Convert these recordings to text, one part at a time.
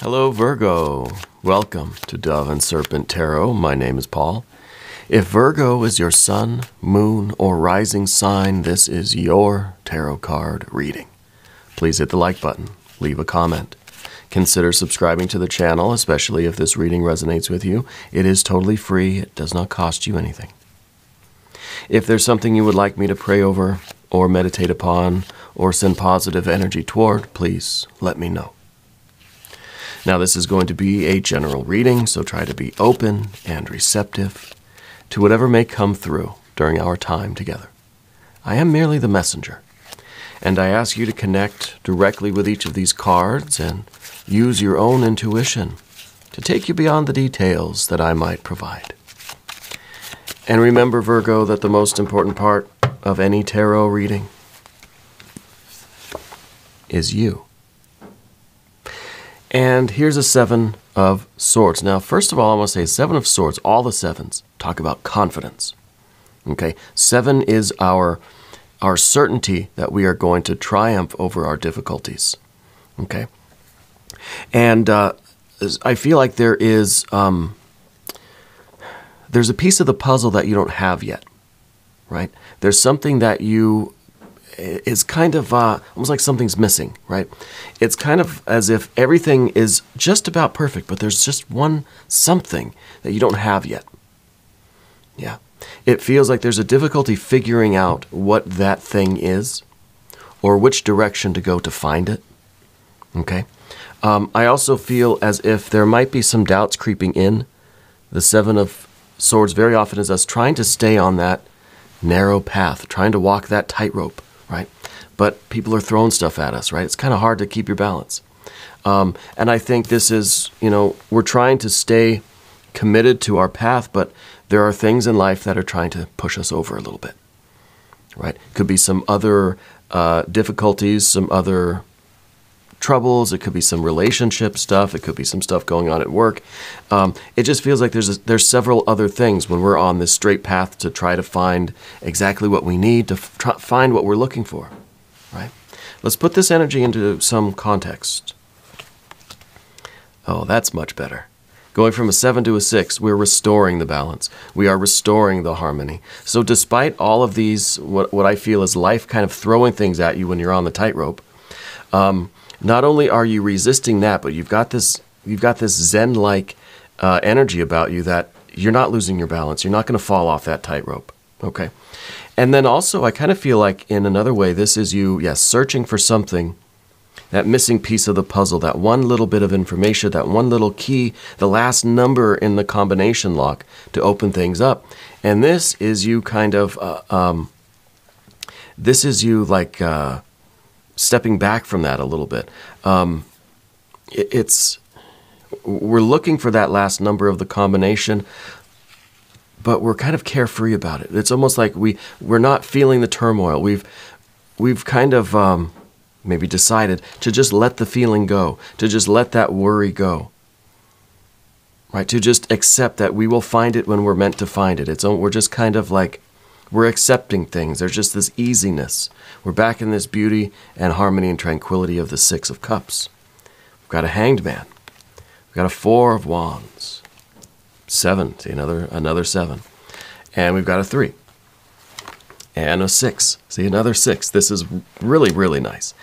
Hello Virgo, welcome to Dove and Serpent Tarot. My name is Paul. If Virgo is your sun, moon, or rising sign, this is your tarot card reading. Please hit the like button, leave a comment. Consider subscribing to the channel, especially if this reading resonates with you. It is totally free, it does not cost you anything. If there's something you would like me to pray over, or meditate upon, or send positive energy toward, please let me know. Now this is going to be a general reading, so try to be open and receptive to whatever may come through during our time together. I am merely the messenger, and I ask you to connect directly with each of these cards and use your own intuition to take you beyond the details that I might provide. And remember, Virgo, that the most important part of any tarot reading is you. And here's a Seven of Swords. Now, first of all, I want to say Seven of Swords, all the sevens talk about confidence. Okay, 7 is our certainty that we are going to triumph over our difficulties. Okay, and I feel like there's a piece of the puzzle that you don't have yet, right? There's something that is kind of almost like something's missing, right? It's kind of as if everything is just about perfect, but there's just something that you don't have yet. Yeah. It feels like there's a difficulty figuring out what that thing is or which direction to go to find it. Okay. I also feel as if there might be some doubts creeping in. The Seven of Swords very often is us trying to stay on that narrow path, trying to walk that tightrope, right? But people are throwing stuff at us, right? It's kind of hard to keep your balance. And I think this is, we're trying to stay committed to our path, but there are things in life that are trying to push us over a little bit, right? Could be some other difficulties, some other troubles. It could be some relationship stuff. It could be some stuff going on at work. It just feels like there's several other things when we're on this straight path to try to find exactly what we need, to find what we're looking for, right? Let's put this energy into some context. Oh, that's much better. Going from a 7 to a 6, we're restoring the balance. We are restoring the harmony. So despite all of these, what I feel is life kind of throwing things at you when you're on the tightrope, not only are you resisting that, but you've got this Zen-like energy about you that you're not losing your balance. You're not going to fall off that tightrope. Okay. And then also, I kind of feel like in another way, this is you, yes, searching for something, that missing piece of the puzzle, that one little bit of information, that one little key, the last number in the combination lock to open things up. And this is you kind of, stepping back from that a little bit. We're looking for that last number of the combination, but we're kind of carefree about it. It's almost like we're not feeling the turmoil. We've kind of maybe decided to just let the feeling go, to just let that worry go, right? To just accept that we will find it when we're meant to find it. We're just kind of like, we're accepting things. There's just this easiness. We're back in this beauty and harmony and tranquility of the Six of Cups. We've got a Hanged Man. We've got a Four of Wands. 7, see, another 7. And we've got a 3. And a 6. See, another 6. This is really, really nice.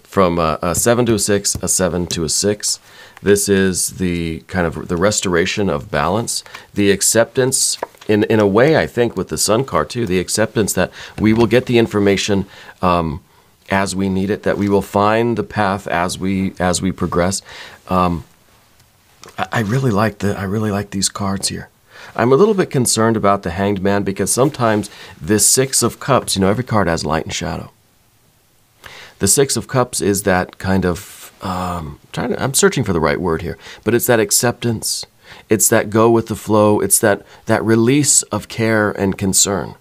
From a 7 to a 6, a 7 to a 6. This is the kind of the restoration of balance, the acceptance, in a way, I think, with the Sun card too, the acceptance that we will get the information as we need it, that we will find the path as we progress. I really like these cards here. I'm a little bit concerned about the Hanged Man because sometimes this Six of Cups, every card has light and shadow. The Six of Cups is that kind of, I'm searching for the right word here, but it's that acceptance. It's that go with the flow. It's that release of care and concern,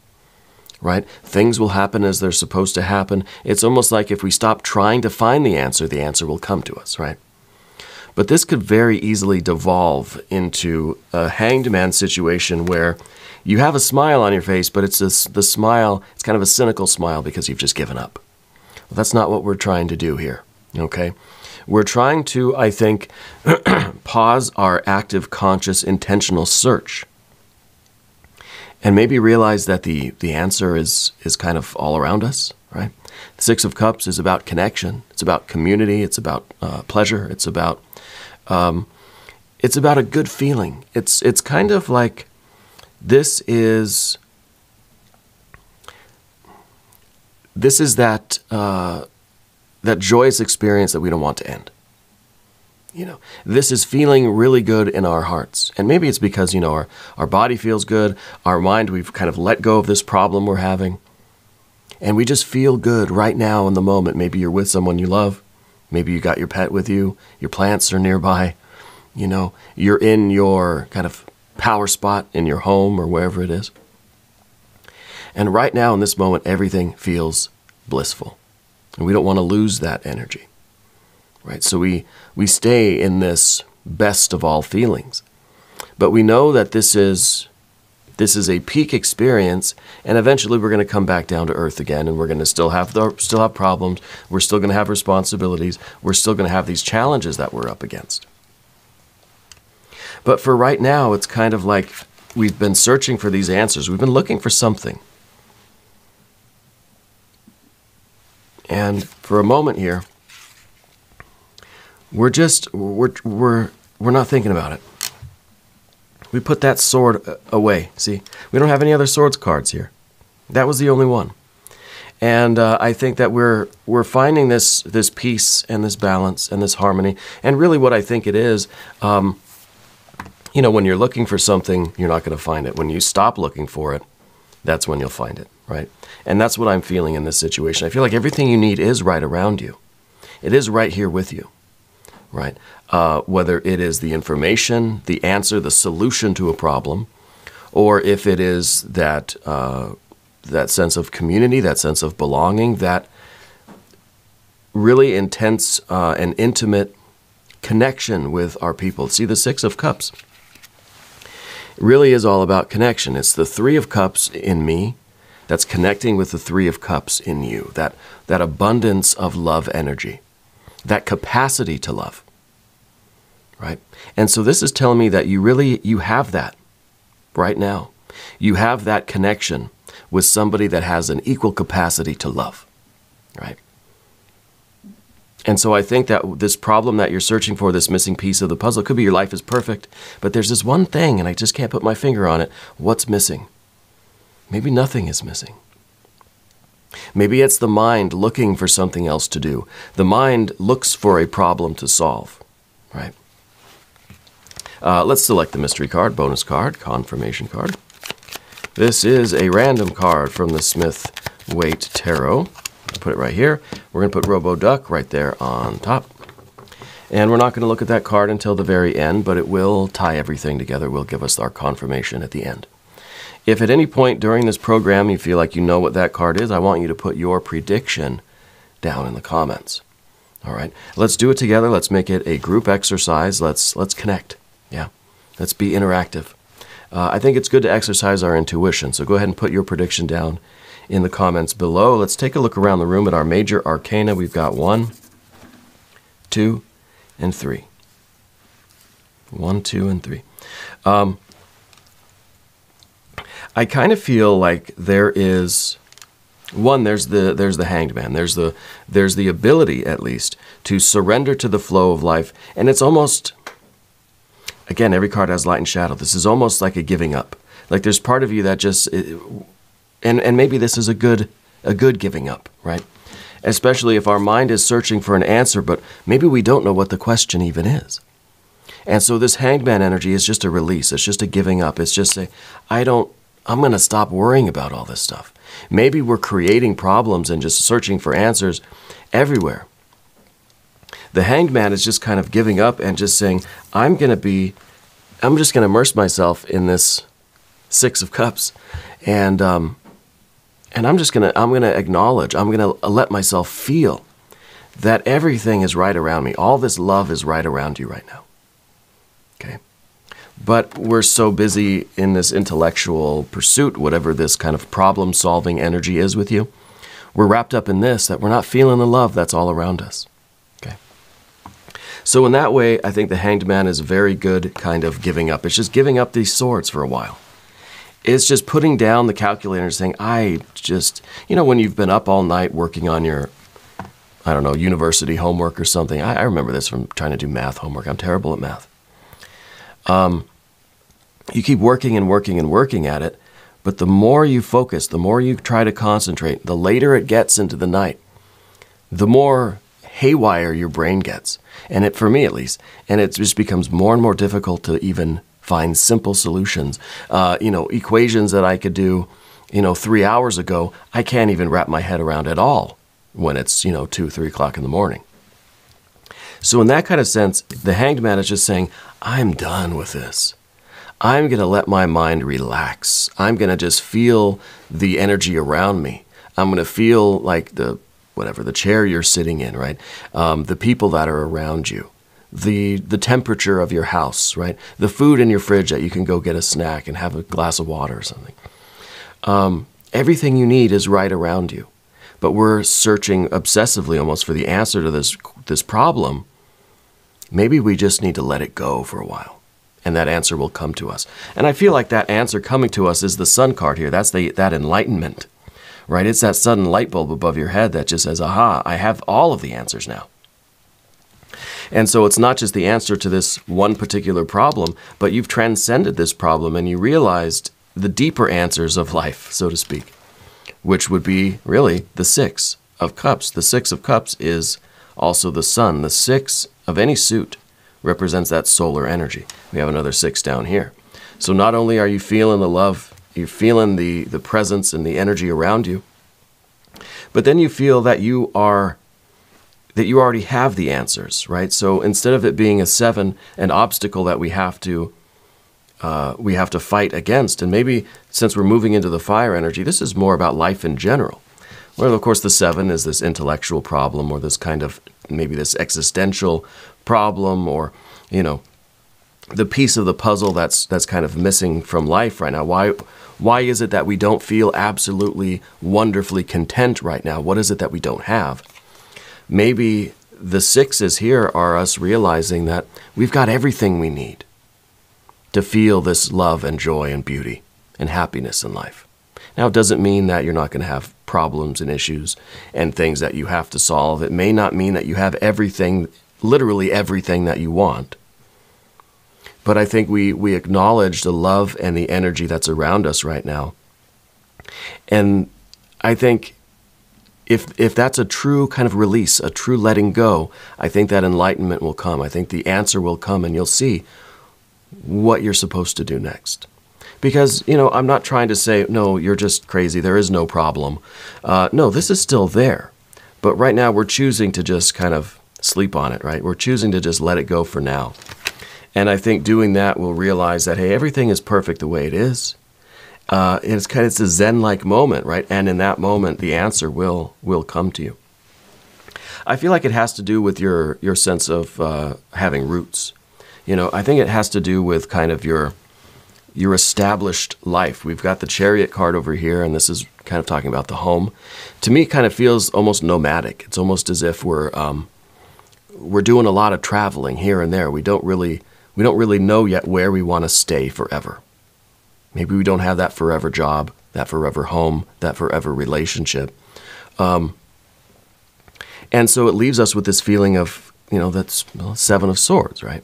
right? Things will happen as they're supposed to happen. It's almost like if we stop trying to find the answer will come to us, right? But this could very easily devolve into a Hanged Man situation where you have a smile on your face, but it's the smile, it's kind of a cynical smile because you've just given up. Well, that's not what we're trying to do here, okay? We're trying to, I think, pause our active, conscious, intentional search and maybe realize that the answer is kind of all around us, right? The Six of Cups is about connection. It's about community. It's about pleasure. It's about a good feeling. It's kind of like this is that that joyous experience that we don't want to end. You know, this is feeling really good in our hearts. And maybe it's because, you know, our body feels good, our mind, we've kind of let go of this problem we're having. And we just feel good right now in the moment. Maybe you're with someone you love. Maybe you got your pet with you. Your plants are nearby. You know, you're in your kind of power spot in your home or wherever it is. And right now in this moment, everything feels blissful. And we don't want to lose that energy. Right? So we stay in this best of all feelings. But we know that this is a peak experience, and eventually we're going to come back down to earth again, and we're going to still have problems. We're still going to have responsibilities. We're still going to have these challenges that we're up against. But for right now, it's kind of like we've been searching for these answers. We've been looking for something. And for a moment here, we're not thinking about it. We put that sword away. See, we don't have any other swords cards here. That was the only one. And I think that we're finding this peace and this balance and this harmony. And really what I think it is, you know, when you're looking for something, you're not going to find it. When you stop looking for it, that's when you'll find it, right? And that's what I'm feeling in this situation. I feel like everything you need is right around you. It is right here with you, right? Whether it is the information, the answer, the solution to a problem, or if it is that that sense of community, that sense of belonging, that really intense and intimate connection with our people. See, the Six of Cups really is all about connection. It's the Three of Cups in me that's connecting with the Three of Cups in you, that abundance of love energy, that capacity to love, right? And so this is telling me that you have that right now. You have that connection with somebody that has an equal capacity to love, right? And so I think that this problem that you're searching for, this missing piece of the puzzle, it could be your life is perfect, but there's this one thing and I just can't put my finger on it. What's missing? Maybe nothing is missing. Maybe it's the mind looking for something else to do. The mind looks for a problem to solve, right? Let's select the mystery card, bonus card, confirmation card. This is a random card from the Smith-Waite Tarot. Put it right here. We're going to put Robo-Duck right there on top. And we're not going to look at that card until the very end, but it will tie everything together. It will give us our confirmation at the end. If at any point during this program you feel like you know what that card is, I want you to put your prediction down in the comments. All right. Let's do it together. Let's make it a group exercise. Let's connect. Yeah. Let's be interactive. I think it's good to exercise our intuition. So go ahead and put your prediction down in the comments below. Let's take a look around the room at our major arcana. We've got 1, 2, and 3. 1, 2, and 3. I kind of feel like there is one. There's the Hanged Man. There's the ability, at least, to surrender to the flow of life, and it's almost, again, every card has light and shadow. This is almost like a giving up. Like there's part of you that just. And maybe this is a good giving up, right? Especially if our mind is searching for an answer, but maybe we don't know what the question even is. And so this Hanged Man energy is just a release. It's just a giving up. It's just I'm going to stop worrying about all this stuff. Maybe we're creating problems and just searching for answers everywhere. The Hanged Man is just kind of giving up and just saying, I'm just going to immerse myself in this Six of Cups. And I'm going to acknowledge, I'm going to let myself feel that everything is right around me. All this love is right around you right now. Okay? But we're so busy in this intellectual pursuit, whatever this kind of problem-solving energy is with you, we're wrapped up in this that we're not feeling the love that's all around us. Okay? So in that way, I think the Hanged Man is very good kind of giving up. It's just giving up these swords for a while. It's just putting down the calculator and saying, I just, you know, when you've been up all night working on your, I don't know, university homework or something. I remember this from trying to do math homework. I'm terrible at math. You keep working and working and working at it, but the more you focus, the more you try to concentrate, the later it gets into the night, the more haywire your brain gets. And it, for me at least, and it just becomes more and more difficult to even find simple solutions. You know, equations that I could do, you know, 3 hours ago, I can't even wrap my head around at all when it's, you know, 2, 3 o'clock in the morning. So in that kind of sense, the Hanged Man is just saying, I'm done with this. I'm going to let my mind relax. I'm going to just feel the energy around me. I'm going to feel like the chair you're sitting in, right? The people that are around you, the temperature of your house, right? The food in your fridge that you can go get a snack and have a glass of water or something. Everything you need is right around you. But we're searching obsessively almost for the answer to this problem. Maybe we just need to let it go for a while, and that answer will come to us. And I feel like that answer coming to us is the Sun card here. That's that enlightenment, right? It's that sudden light bulb above your head that just says, aha, I have all of the answers now. And so it's not just the answer to this one particular problem, but you've transcended this problem and you realized the deeper answers of life, so to speak, which would be really the Six of Cups. The Six of Cups is also the Sun. The Six of any suit represents that solar energy. We have another 6 down here. So not only are you feeling the love, you're feeling the presence and the energy around you, but then you feel that you already have the answers, right? So instead of it being a 7, an obstacle that we have to fight against, and maybe since we're moving into the fire energy, this is more about life in general. Well, of course, the 7 is this intellectual problem, or this kind of, maybe this existential problem, or, you know, the piece of the puzzle that's kind of missing from life right now. Why is it that we don't feel absolutely wonderfully content right now? What is it that we don't have? Maybe the 6s here are us realizing that we've got everything we need to feel this love and joy and beauty and happiness in life. Now, it doesn't mean that you're not going to have problems and issues and things that you have to solve. It may not mean that you have everything, literally everything that you want. But I think we acknowledge the love and the energy that's around us right now. And I think if that's a true kind of release, a true letting go, I think that enlightenment will come. I think the answer will come, and you'll see what you're supposed to do next. Because, you know, I'm not trying to say, no, you're just crazy, there is no problem. No, this is still there. But right now we're choosing to just kind of sleep on it, right? We're choosing to just let it go for now. And I think doing that, we'll realize that, hey, everything is perfect the way it is. It's a Zen-like moment, right? And in that moment, the answer will come to you. I feel like it has to do with your sense of having roots. You know, I think it has to do with kind of your established life. We've got the Chariot card over here, and this is kind of talking about the home. To me, it kind of feels almost nomadic. It's almost as if we're doing a lot of traveling here and there. We don't really know yet where we want to stay forever. Maybe we don't have that forever job, that forever home, that forever relationship. And so it leaves us with this feeling of, you know, that's 7 of Swords, right?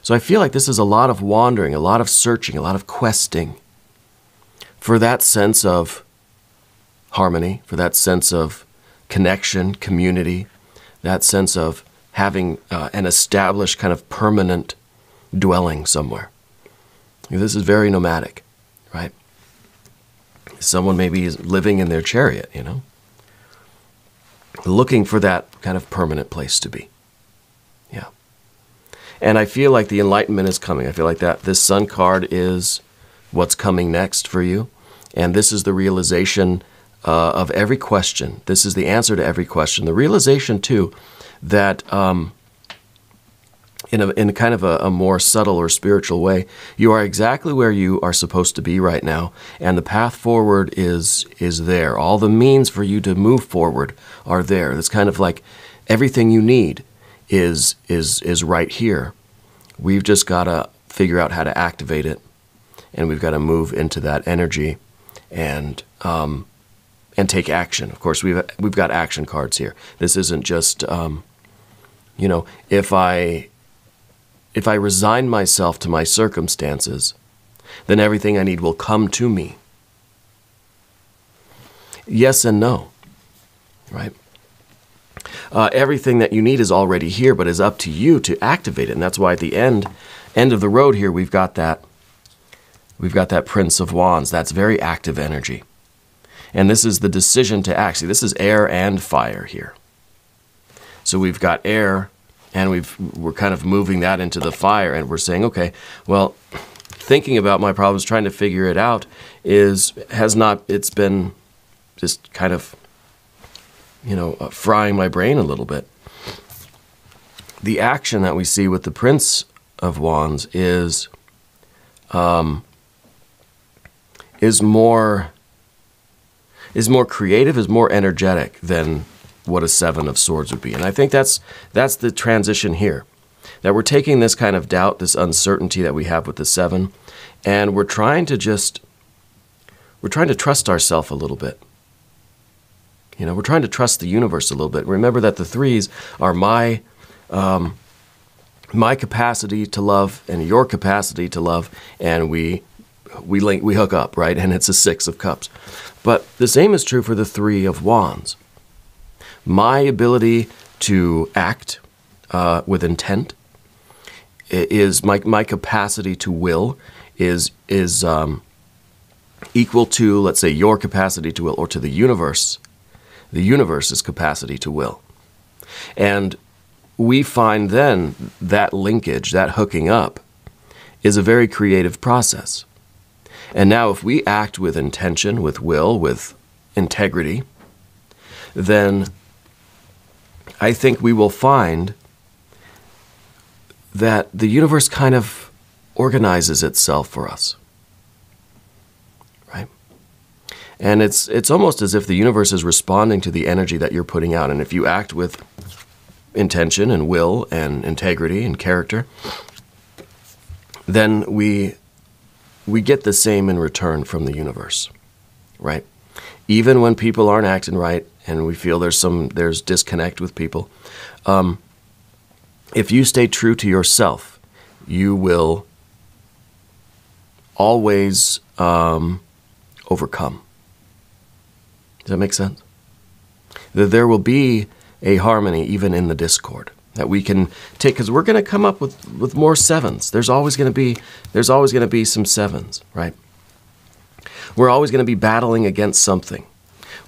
So I feel like this is a lot of wandering, a lot of searching, a lot of questing for that sense of harmony, for that sense of connection, community, that sense of having an established kind of permanent dwelling somewhere. This is very nomadic, right? Someone maybe is living in their chariot, you know, looking for that kind of permanent place to be. Yeah. And I feel like the enlightenment is coming. I feel like that this Sun card is what's coming next for you. And this is the realization of every question. This is the answer to every question. The realization, too, that in kind of a more subtle or spiritual way, you are exactly where you are supposed to be right now. And the path forward is there. All the means for you to move forward are there. It's kind of like everything you need is right here. We've just got to figure out how to activate it, and we've got to move into that energy and take action. Of course, we've got action cards here. This isn't just you know, if I resign myself to my circumstances, then everything I need will come to me. Yes and no, right? Everything that you need is already here, but is up to you to activate it. And that's why at the end of the road here, we've got that Prince of Wands. That's very active energy. And this is the decision to act. See, this is air and fire here. So we've got air, and we're kind of moving that into the fire, and we're saying, okay, well, thinking about my problems, trying to figure it out, it's been just kind of, you know, frying my brain a little bit. The action that we see with the Prince of Wands is more creative, is more energetic than what a Seven of Swords would be. And I think that's the transition here. That we're taking this kind of doubt, this uncertainty that we have with the Seven, and we're trying to trust ourselves a little bit. You know, we're trying to trust the universe a little bit. Remember that the threes are my capacity to love and your capacity to love, and we hook up, right? And it's a Six of Cups. But the same is true for the Three of Wands. My ability to act with intent is my capacity to will is equal to, let's say, your capacity to will, or to the universe. The universe's capacity to will. And we find then that linkage, that hooking up, is a very creative process. And now if we act with intention, with will, with integrity, then I think we will find that the universe kind of organizes itself for us. Right? And it's almost as if the universe is responding to the energy that you're putting out. And if you act with intention and will and integrity and character, then we get the same in return from the universe, right? Even when people aren't acting right and we feel there's disconnect with people, if you stay true to yourself, you will always overcome. Does that make sense? That there will be a harmony even in the discord that we can take, because we're going to come up with more sevens. There's always going to be some sevens, right? We're always going to be battling against something.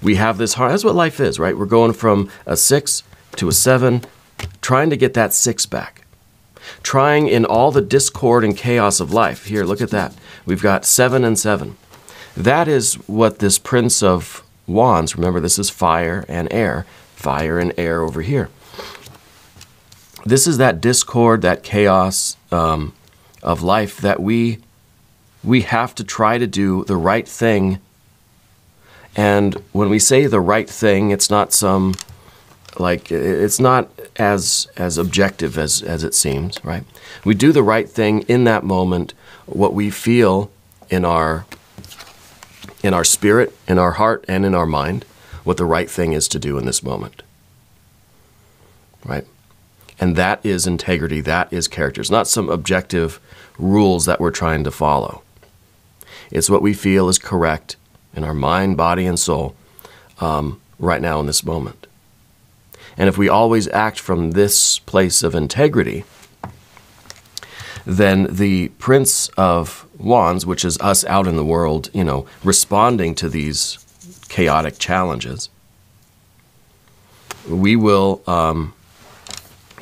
We have this heart. That's what life is, right? We're going from a 6 to a 7, trying to get that 6 back. Trying in all the discord and chaos of life. Here, look at that. We've got 7 and 7. That is what this Prince of Wands, remember this is fire and air over here. This is that discord, that chaos of life that we have to try to do the right thing. And when we say the right thing, it's not it's not as objective as it seems, right? We do the right thing in that moment, what we feel in our spirit, in our heart, and in our mind, what the right thing is to do in this moment, right? And that is integrity, that is character. It's not some objective rules that we're trying to follow. It's what we feel is correct in our mind, body, and soul right now in this moment. And if we always act from this place of integrity, then the Prince of Wands, which is us out in the world, you know, responding to these chaotic challenges, we will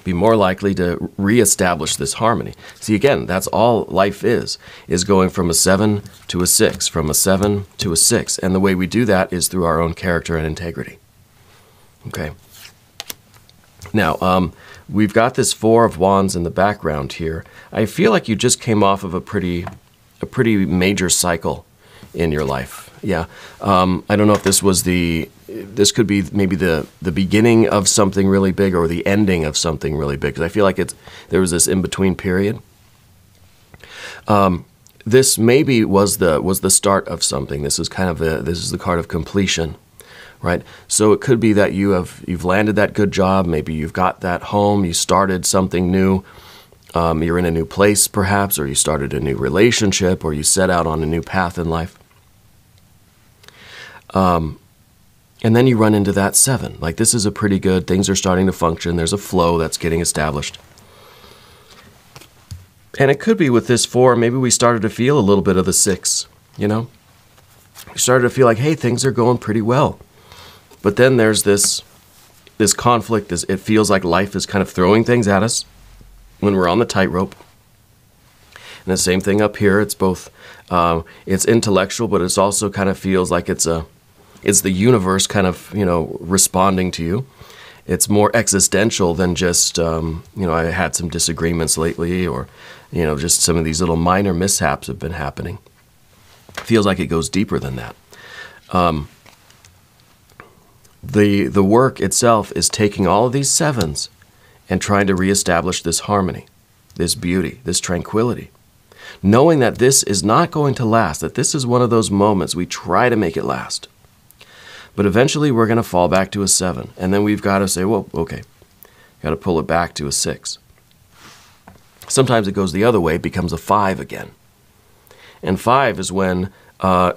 be more likely to reestablish this harmony. See, again, that's all life is going from a 7 to a 6, from a 7 to a 6. And the way we do that is through our own character and integrity. Okay. Now, we've got this 4 of Wands in the background here. I feel like you just came off of a pretty major cycle in your life. Yeah. I don't know if this could be maybe the beginning of something really big or the ending of something really big. Because I feel like there was this in-between period. This maybe was the start of something. This is this is the card of completion, right? So it could be that you've landed that good job. Maybe you've got that home. You started something new. You're in a new place, perhaps, or you started a new relationship, or you set out on a new path in life. And then you run into that 7. Like, this is a pretty good, things are starting to function. There's a flow that's getting established. And it could be with this 4, maybe we started to feel a little bit of the 6, you know? We started to feel like, hey, things are going pretty well. But then there's this conflict. It feels like life is kind of throwing things at us when we're on the tightrope. And the same thing up here. It's both, it's intellectual, but it's also kind of feels like it's the universe kind of, responding to you. It's more existential than just, I had some disagreements lately, or, just some of these little minor mishaps have been happening. It feels like it goes deeper than that. The work itself is taking all of these 7s and trying to reestablish this harmony, this beauty, this tranquility. Knowing that this is not going to last, that this is one of those moments we try to make it last. But eventually we're going to fall back to a 7. And then we've got to say, well, okay, got to pull it back to a 6. Sometimes it goes the other way, it becomes a 5 again. And 5 is when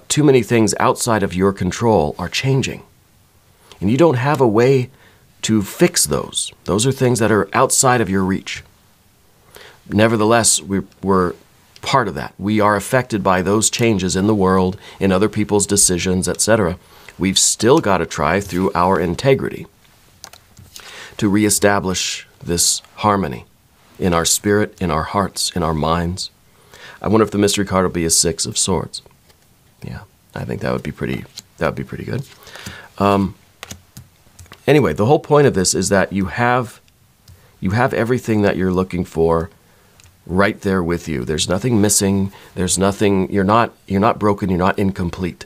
too many things outside of your control are changing. And you don't have a way to fix those. Those are things that are outside of your reach. Nevertheless, we're part of that. We are affected by those changes in the world, in other people's decisions, etc. We've still got to try through our integrity to reestablish this harmony in our spirit, in our hearts, in our minds. I wonder if the mystery card will be a 6 of Swords. Yeah, I think that would be pretty good. Anyway, the whole point of this is that you have everything that you're looking for right there with you. There's nothing missing. There's nothing. You're not broken. You're not incomplete.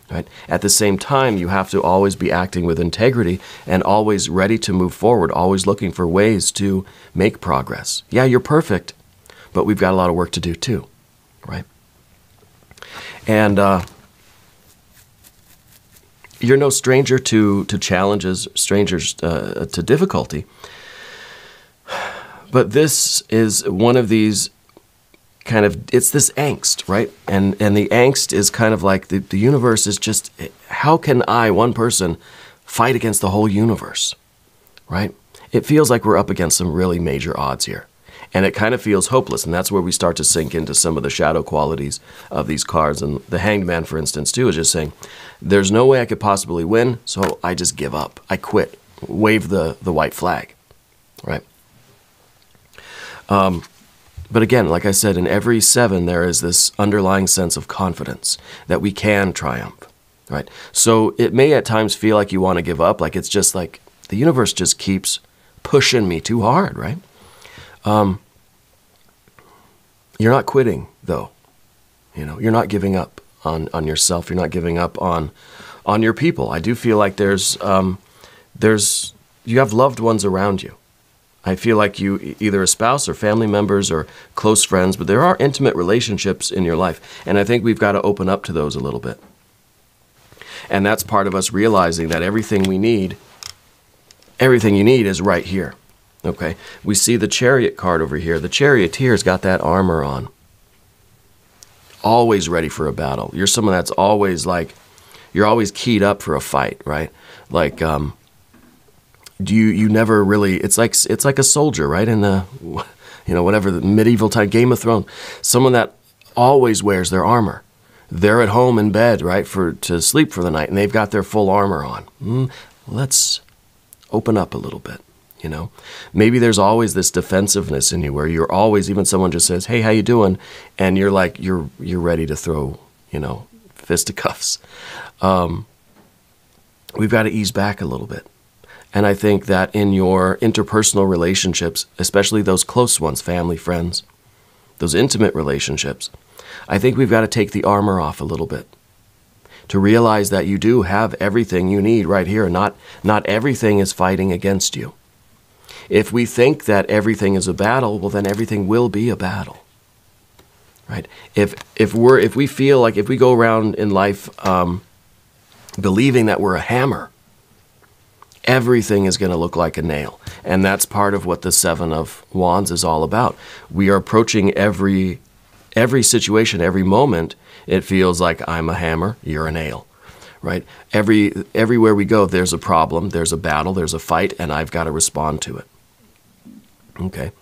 Right? At the same time, you have to always be acting with integrity and always ready to move forward, always looking for ways to make progress. Yeah, you're perfect, but we've got a lot of work to do too, right? And you're no stranger to challenges, strangers to difficulty. But this is one of these it's this angst, right? And the angst is kind of like the universe is just, how can I, one person, fight against the whole universe, right? It feels like we're up against some really major odds here. And it kind of feels hopeless, and that's where we start to sink into some of the shadow qualities of these cards. And the Hanged Man, for instance, too, is just saying, there's no way I could possibly win, so I just give up. I quit. Wave the white flag, right? But again, like I said, in every 7, there is this underlying sense of confidence that we can triumph, right? So it may at times feel like you want to give up, like it's just like the universe just keeps pushing me too hard, right? You're not quitting, though. You're not giving up on yourself. You're not giving up on your people. I do feel like you have loved ones around you. I feel like you, either a spouse or family members or close friends, but there are intimate relationships in your life. And I think we've got to open up to those a little bit. And that's part of us realizing that everything you need is right here. Okay? We see the Chariot card over here. The Charioteer's got that armor on. Always ready for a battle. You're someone that's always you're always keyed up for a fight, right? Like, you never really, it's like a soldier, right? In the, whatever, the medieval time, Game of Thrones, someone that always wears their armor. They're at home in bed, right, to sleep for the night, and they've got their full armor on. Let's open up a little bit, Maybe there's always this defensiveness in you where you're always, even someone just says, hey, how you doing? And you're like, you're ready to throw, fisticuffs. We've got to ease back a little bit. And I think that in your interpersonal relationships, especially those close ones, family, friends, those intimate relationships, I think we've got to take the armor off a little bit to realize that you do have everything you need right here. Not everything is fighting against you. If we think that everything is a battle, well, then everything will be a battle, right? If we feel like, if we go around in life believing that we're a hammer, everything is going to look like a nail. And that's part of what the Seven of Wands is all about. We are approaching every situation, every moment. It feels like I'm a hammer, you're a nail, right? Everywhere we go, there's a problem, there's a battle, there's a fight, and I've got to respond to it. Okay.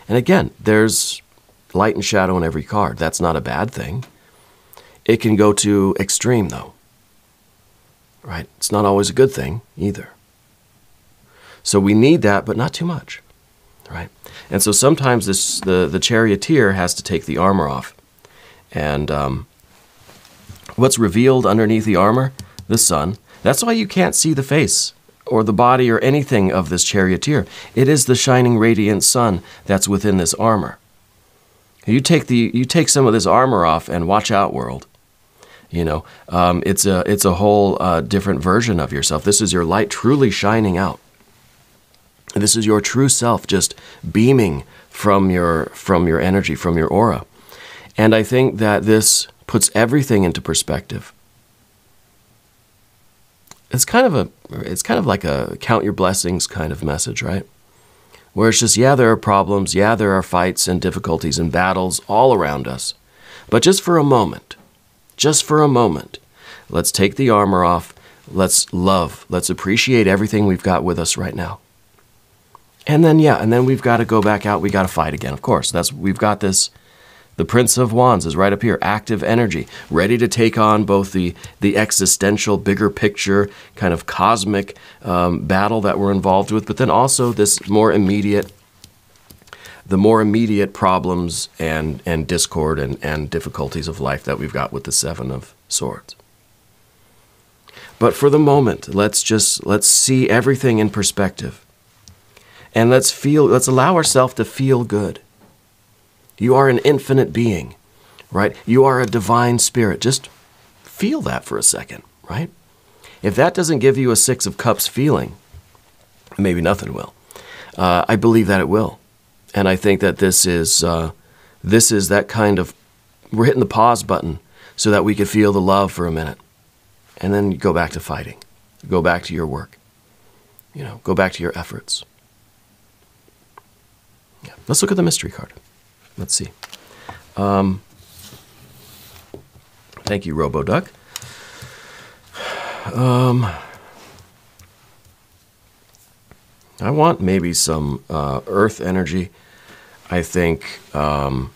And again, there's light and shadow in every card. That's not a bad thing. It can go to extreme, though, right? It's not always a good thing either. So we need that, but not too much, right? And so sometimes the charioteer has to take the armor off. And what's revealed underneath the armor? The sun. That's why you can't see the face or the body or anything of this charioteer. It is the shining radiant sun that's within this armor. You take some of this armor off and watch out, world. You know, it's a whole different version of yourself. This is your light truly shining out. This is your true self just beaming from your energy, from your aura. And I think that this puts everything into perspective. It's kind of like a count your blessings kind of message, right? Where it's just, yeah, there are problems, yeah, there are fights and difficulties and battles all around us. But just for a moment, let's take the armor off, let's love, let's appreciate everything we've got with us right now. And then we've got to go back out, we got to fight again, of course. We've got this. The Prince of Wands is right up here, active energy, ready to take on both the existential, bigger picture, kind of cosmic battle that we're involved with, but then also this the more immediate problems and discord and difficulties of life that we've got with the Seven of Swords. But for the moment, let's see everything in perspective. And let's allow ourselves to feel good. You are an infinite being, right? You are a divine spirit. Just feel that for a second, right? If that doesn't give you a Six of Cups feeling, maybe nothing will. I believe that it will. And I think that this is that kind of, we're hitting the pause button so that we could feel the love for a minute. And then you go back to fighting. Go back to your work. You know, go back to your efforts. Yeah. Let's look at the mystery card. Let's see. Thank you, RoboDuck. I want maybe some earth energy. I think, well,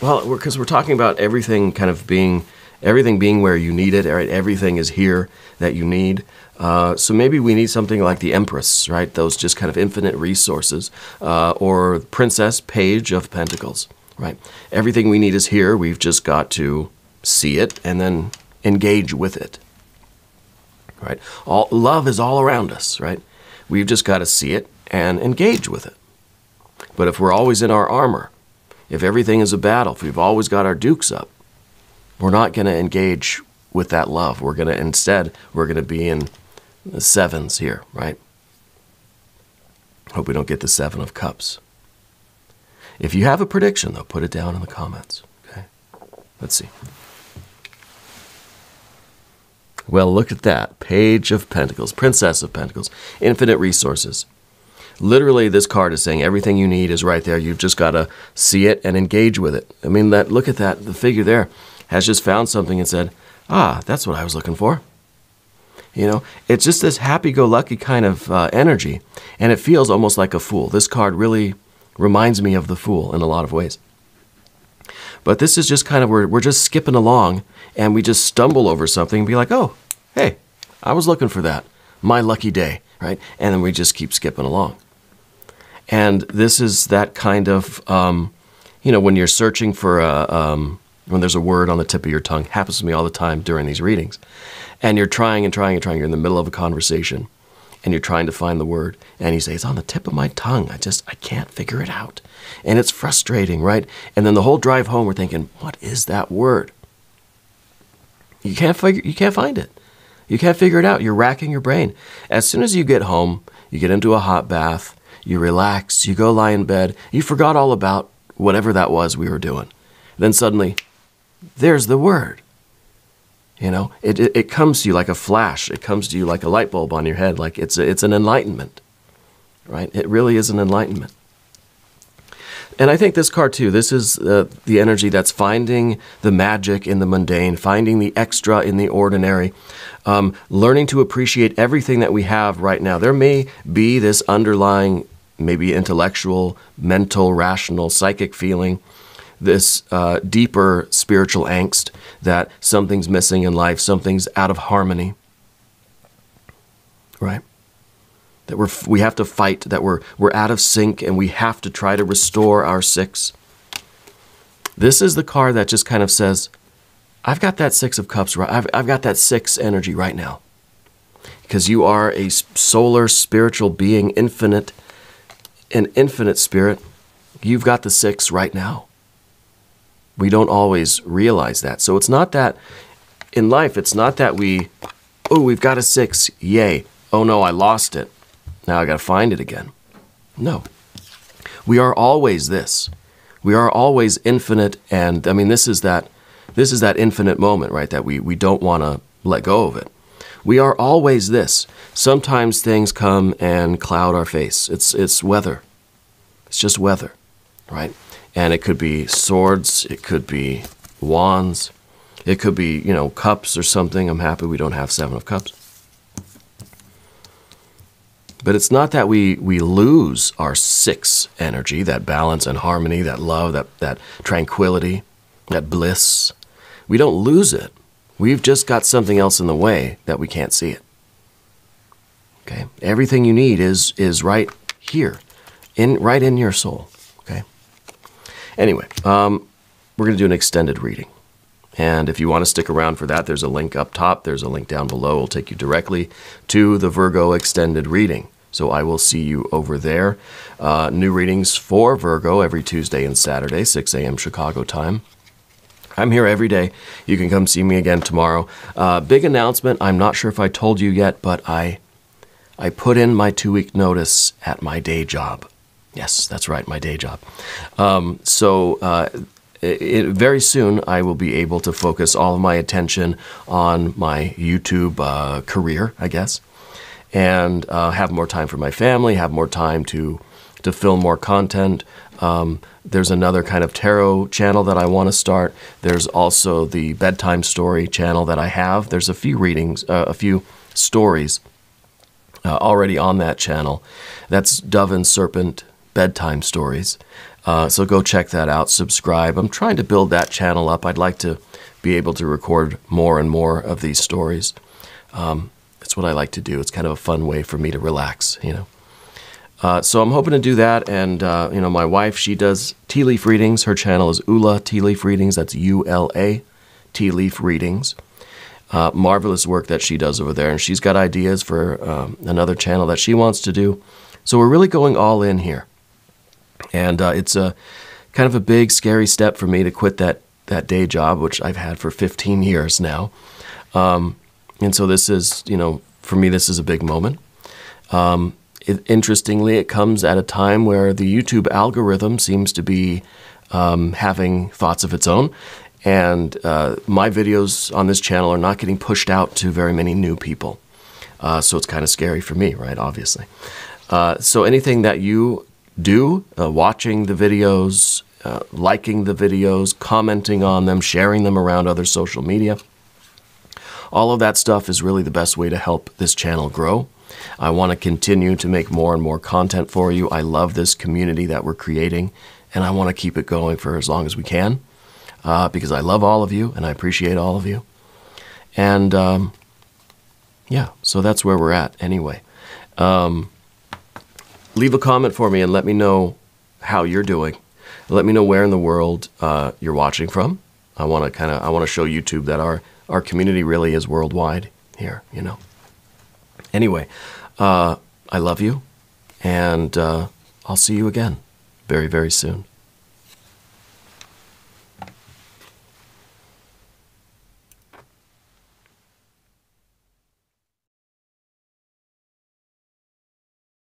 because we're talking about everything kind of being where you need it, right? Everything is here that you need. So maybe we need something like the Empress, right? Those just kind of infinite resources. Or Princess, Page of Pentacles, right? Everything we need is here. We've just got to see it and then engage with it, right? Love is all around us, right? We've just got to see it and engage with it. But if we're always in our armor, if everything is a battle, if we've always got our dukes up, we're not going to engage with that love. We're going to be in the sevens here, right? Hope we don't get the Seven of Cups. If you have a prediction, though, put it down in the comments, okay? Let's see. Well, look at that. Page of Pentacles, Princess of Pentacles, infinite resources. Literally, this card is saying everything you need is right there. You've just got to see it and engage with it. I mean, look at that. The figure there has just found something and said, that's what I was looking for. You know, it's just this happy-go-lucky kind of energy, and it feels almost like a fool. This card really reminds me of the Fool in a lot of ways. But this is just kind of where we're just skipping along, and we just stumble over something and be like, oh, hey, I was looking for that. My lucky day, right? And then we just keep skipping along. And this is that kind of, when you're searching for when there's a word on the tip of your tongue, happens to me all the time during these readings, and you're trying, you're in the middle of a conversation, and you're trying to find the word, and you say, it's on the tip of my tongue, I can't figure it out. And it's frustrating, right? And then the whole drive home, we're thinking, what is that word? You can't find it. You can't figure it out. You're racking your brain. As soon as you get home, you get into a hot bath, you relax, you go lie in bed, you forgot all about whatever that was we were doing. Then suddenly, there's the word. You know, it comes to you like a flash. It comes to you like a light bulb on your head. Like it's an enlightenment, right? It really is an enlightenment. And I think this card too, this is the energy that's finding the magic in the mundane, finding the extra in the ordinary, learning to appreciate everything that we have right now. There may be this underlying, maybe intellectual, mental, rational, psychic feeling, this deeper spiritual angst that something's missing in life, something's out of harmony, right? That we have to fight, that we're out of sync, and we have to try to restore our six. This is the card that just kind of says, I've got that Six of Cups, right? I've got that six energy right now. Because you are a solar spiritual being, infinite, an infinite spirit. You've got the six right now. We don't always realize that. So it's not that, in life, it's not that we've got a six, yay. Oh no, I lost it. Now I got to find it again. No. We are always this. We are always infinite, and I mean this is that infinite moment, right? That we don't want to let go of it. We are always this. Sometimes things come and cloud our face. It's weather. It's just weather, right? And it could be swords, it could be wands, it could be, cups or something. I'm happy we don't have Seven of Cups. But it's not that we lose our six energy, that balance and harmony, that love, that tranquility, that bliss. We don't lose it. We've just got something else in the way that we can't see it. Okay? Everything you need is right here, right in your soul. Okay? Anyway, we're going to do an extended reading. And if you want to stick around for that, there's a link up top. There's a link down below. It'll take you directly to the Virgo extended reading. So I will see you over there. New readings for Virgo every Tuesday and Saturday, 6 a.m. Chicago time. I'm here every day. You can come see me again tomorrow. Big announcement. I'm not sure if I told you yet, but I put in my 2-week notice at my day job. Yes, that's right, my day job. Very soon, I will be able to focus all of my attention on my YouTube career, I guess, and have more time for my family, have more time to film more content. There's another kind of tarot channel that I want to start. There's also the bedtime story channel that I have. There's a few readings, a few stories already on that channel. That's Dove and Serpent Bedtime Stories. So go check that out, subscribe. I'm trying to build that channel up. I'd like to be able to record more and more of these stories. It's what I like to do. It's kind of a fun way for me to relax, So I'm hoping to do that. And, my wife, she does tea leaf readings. Her channel is Ula Tea Leaf Readings. That's U-L-A, Tea Leaf Readings. Marvelous work that she does over there. And she's got ideas for another channel that she wants to do. So we're really going all in here. And it's a kind of a big, scary step for me to quit that day job, which I've had for 15 years now. And so this is, for me, this is a big moment. Interestingly, it comes at a time where the YouTube algorithm seems to be having thoughts of its own. And my videos on this channel are not getting pushed out to very many new people. So it's kind of scary for me, right, obviously. So anything that you do, watching the videos, liking the videos, commenting on them, sharing them around other social media, all of that stuff is really the best way to help this channel grow. I want to continue to make more and more content for you. I love this community that we're creating, and I want to keep it going for as long as we can because I love all of you and I appreciate all of you. And yeah, so that's where we're at anyway. Leave a comment for me and let me know how you're doing. Let me know where in the world you're watching from. I want to show YouTube that our community really is worldwide here, Anyway, I love you, and I'll see you again very, very soon.